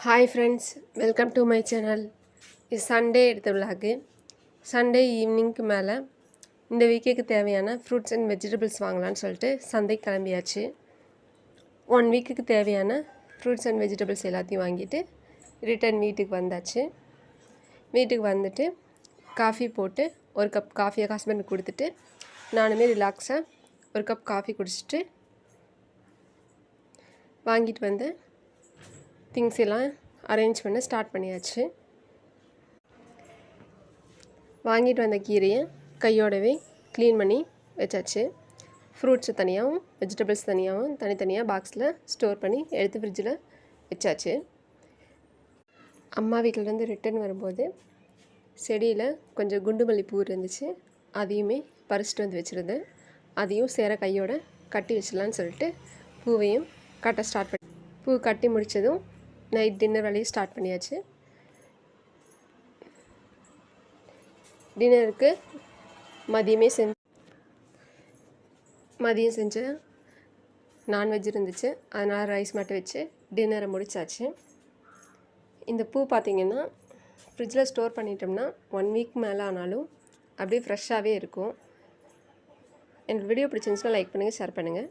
Hi friends, welcome to my channel. இது Sunday எடுத்த vlog. Sunday ஈவினிங்க்கு மேலே இந்த வீக்குக்கு தேவையான ஃப்ரூட்ஸ் அண்ட் வெஜிடபிள்ஸ் வாங்கலான்னு சொல்லிட்டு சந்தைக்கு கிளம்பியாச்சு. 1 வீக்குக்கு தேவையான ஃப்ரூட்ஸ் அண்ட் வெஜிடபிள்ஸ் எல்லாத்தையும் வாங்கிட்டு ரிட்டன் வீட்டுக்கு வந்தாச்சு. வீட்டுக்கு வந்துட்டு காஃபி போட்டு ஒரு கப் காஃபியை ஹஸ்பண்டுக்கு கொடுத்துட்டு நானுமே ரிலாக்ஸாக ஒரு கப் காஃபி குடிச்சிட்டு வாங்கிட்டு வந்து திங்ஸ் எல்லாம் அரேஞ்ச் பண்ண ஸ்டார்ட் பண்ணியாச்சு. வாங்கிட்டு வந்த கீரையை கையோடவே க்ளீன் பண்ணி வச்சாச்சு. ஃப்ரூட்ஸு தனியாகவும் வெஜிடபிள்ஸ் தனியாகவும் தனித்தனியாக பாக்ஸில் ஸ்டோர் பண்ணி எடுத்து ஃப்ரிட்ஜில் வச்சாச்சு. அம்மா வீட்டிலேருந்து ரிட்டன் வரும்போது செடியில் கொஞ்சம் குண்டு மல்லிப்பூ இருந்துச்சு. அதையுமே பறிச்சிட்டு வந்து வச்சுருந்தேன். அதையும் சேர கையோட கட்டி வச்சிடலான்னு சொல்லிட்டு பூவையும் கட்ட ஸ்டார்ட் பண்ணி பூ கட்டி முடித்ததும் நைட் டின்னர் வேலையை ஸ்டார்ட் பண்ணியாச்சு. டின்னருக்கு மதியம் செஞ்ச நான்வெஜ் இருந்துச்சு. அதனால் ரைஸ் மட்டும் வச்சு டின்னரை முடித்தாச்சு. இந்த பூ பார்த்திங்கன்னா ஃப்ரிட்ஜில் ஸ்டோர் பண்ணிட்டோம்னா 1 வீக் மேலே ஆனாலும் அப்படியே ஃப்ரெஷ்ஷாகவே இருக்கும். எனக்கு வீடியோ பிடிச்சிருந்துச்சுன்னா லைக் பண்ணுங்கள், ஷேர் பண்ணுங்கள்.